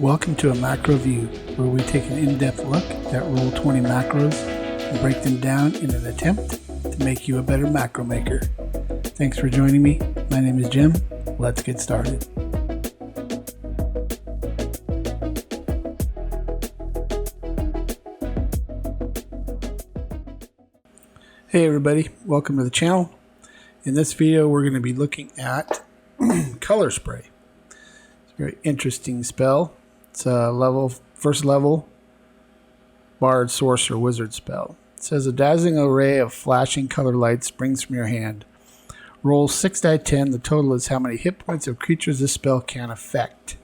Welcome to a macro view, where we take an in-depth look at Roll20 macros and break them down in an attempt to make you a better macro maker. Thanks for joining me. My name is Jim. Let's get started. Hey everybody, welcome to the channel. In this video we're going to be looking at color spray. It's a very interesting spell. It's a first level Bard, Sorcerer, Wizard spell. It says a dazzling array of flashing color lights springs from your hand. Roll 6 die 10. The total is how many hit points of creatures this spell can affect.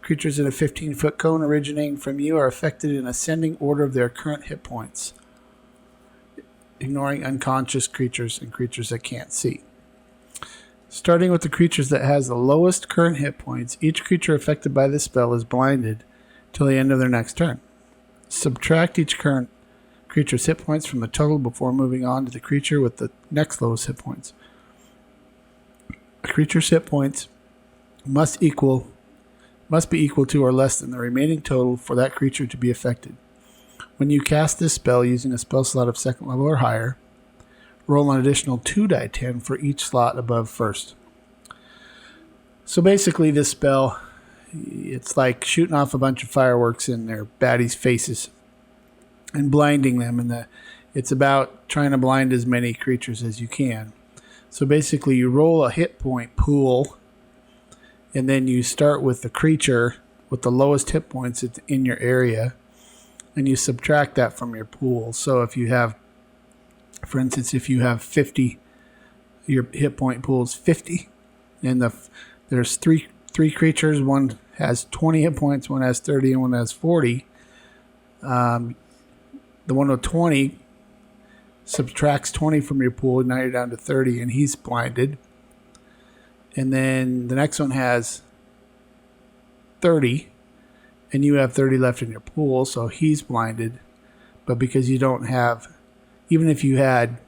Creatures in a 15-foot cone originating from you are affected in ascending order of their current hit points, ignoring unconscious creatures and creatures that can't see. Starting with the creatures that has the lowest current hit points, each creature affected by this spell is blinded till the end of their next turn. Subtract each current creature's hit points from the total before moving on to the creature with the next lowest hit points. A creature's hit points must be equal to or less than the remaining total for that creature to be affected. When you cast this spell using a spell slot of 2nd level or higher, roll an additional 2 die 10 for each slot above first. So basically this spell, it's like shooting off a bunch of fireworks in their baddies' faces and blinding them. And it's about trying to blind as many creatures as you can. So basically you roll a hit point pool, and then you start with the creature with the lowest hit points in your area, and you subtract that from your pool. So if you have, for instance, if you have 50, your hit point pool is 50, and there's three creatures. One has 20 hit points, one has 30, and one has 40. The one with 20 subtracts 20 from your pool, and now you're down to 30, and he's blinded. And then the next one has 30, and you have 30 left in your pool, so he's blinded. But because you don't have, even if you had,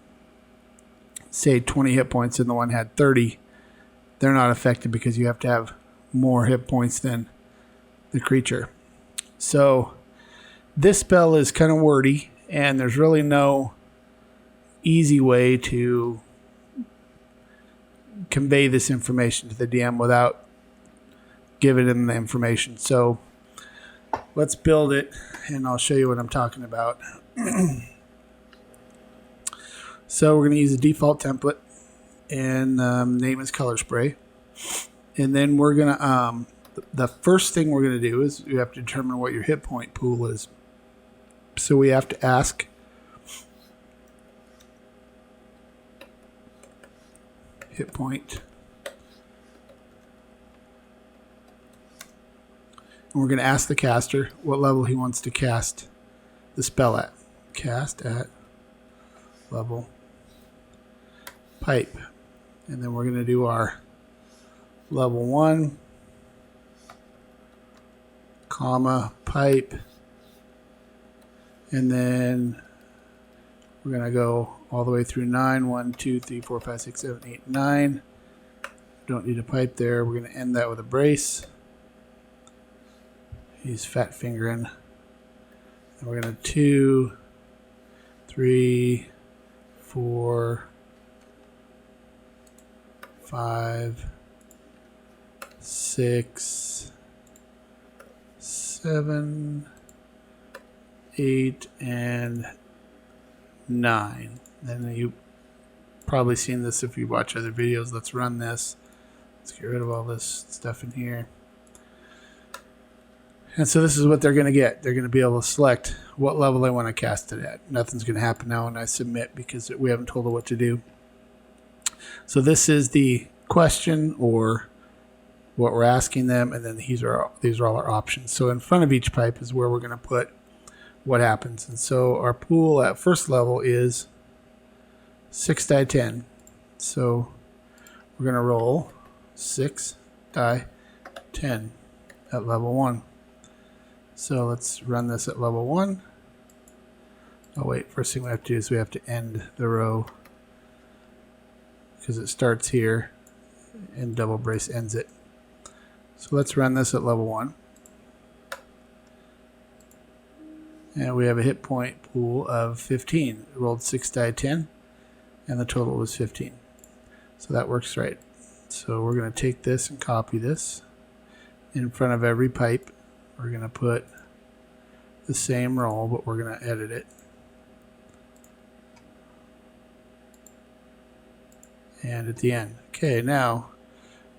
say, 20 hit points and the one had 30, they're not affected because you have to have more hit points than the creature. So this spell is kind of wordy, and there's really no easy way to convey this information to the DM without giving them the information. So let's build it, and I'll show you what I'm talking about. So we're going to use a default template, and name is color spray. And then we're going to, the first thing we're going to do is you have to determine what your hit point pool is. So we have to ask hit point. And we're going to ask the caster what level he wants to cast the spell at. Cast at level pipe. And then we're going to do our level 1, comma, pipe. And then we're going to go all the way through 9. 1, 2, 3, 4, 5, 6, 7, 8, 9. Don't need a pipe there. We're going to end that with a brace. He's fat fingering. And we're going to 2, 3, 4, 5, 6, 7, 8, and 9. And you've probably seen this if you watch other videos. Let's run this. Let's get rid of all this stuff in here. And so this is what they're going to get. They're going to be able to select what level they want to cast it at. Nothing's going to happen now when I submit because we haven't told it what to do. So this is the question or what we're asking them, and then these are all our options. So in front of each pipe is where we're going to put what happens. And so our pool at first level is 6 die 10. So we're going to roll 6 die 10 at level 1. So let's run this at level 1. Oh wait, first thing we have to do is we have to end the row because it starts here and double brace ends it. So let's run this at level 1. And we have a hit point pool of 15. We rolled 6 die 10, and the total was 15. So that works right. So we're going to take this and copy this. In front of every pipe, we're going to put the same roll, but we're going to edit it. And at the end. Okay, now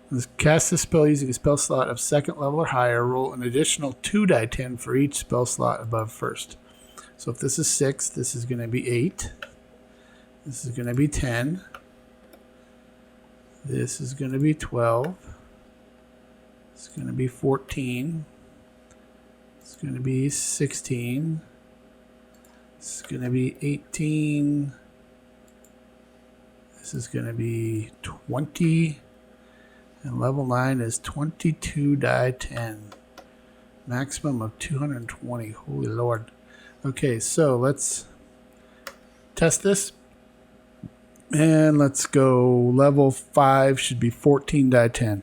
let's cast the spell using a spell slot of second level or higher. Roll an additional 2 die 10 for each spell slot above first. So if this is 6, this is going to be 8. This is going to be 10. This is going to be 12. It's going to be 14. It's going to be 16. It's going to be 18. This is going to be 20. And level 9 is 22 die 10. Maximum of 220. Holy Lord. Okay, so let's test this. And let's go. Level 5 should be 14 die 10.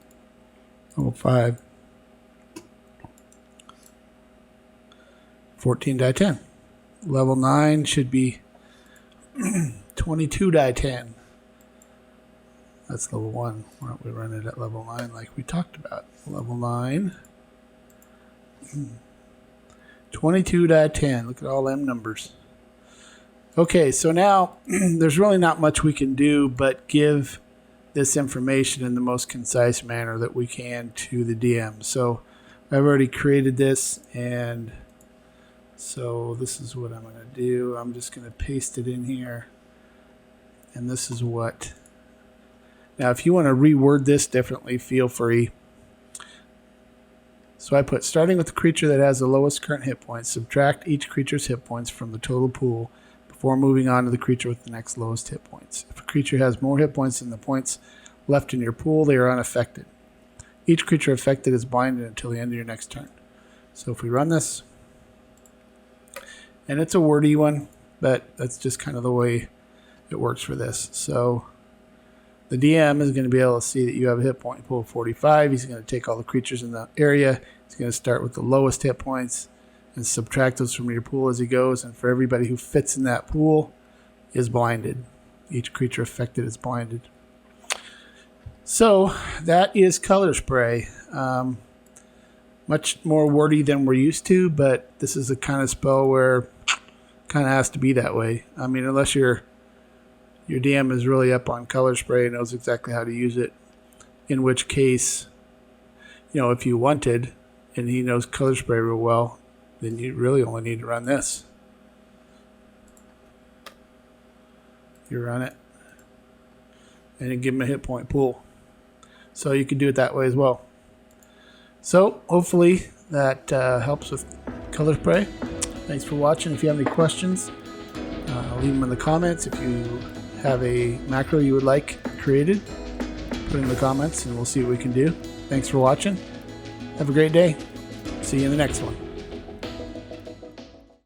Level 5. 14 die 10. Level 9 should be 22 die 10. That's level 1. Why don't we run it at level 9 like we talked about? Level 9. 22 die 10. Look at all them numbers. Okay, so now there's really not much we can do but give this information in the most concise manner that we can to the DM. So I've already created this, and so this is what I'm going to do. I'm just going to paste it in here. And this is what... Now, if you want to reword this differently, feel free. So I put, starting with the creature that has the lowest current hit points, subtract each creature's hit points from the total pool before moving on to the creature with the next lowest hit points. If a creature has more hit points than the points left in your pool, they are unaffected. Each creature affected is blinded until the end of your next turn. So if we run this, and it's a wordy one, but that's just kind of the way it works for this. So the DM is going to be able to see that you have a hit point pool of 45. He's going to take all the creatures in the area. He's going to start with the lowest hit points and subtract those from your pool as he goes. And for everybody who fits in that pool is blinded. Each creature affected is blinded. So that is Color Spray. Much more wordy than we're used to, but this is the kind of spell where it kind of has to be that way. I mean, unless your DM is really up on Color Spray and knows exactly how to use it, in which case, you know, if you wanted and he knows Color Spray real well, then you really only need to run this. You run it and then give him a hit point pool. So you can do it that way as well. So hopefully that helps with Color Spray. Thanks for watching. If you have any questions, leave them in the comments. If you have a macro you would like created, put it in the comments and we'll see what we can do. Thanks for watching. Have a great day. See you in the next one.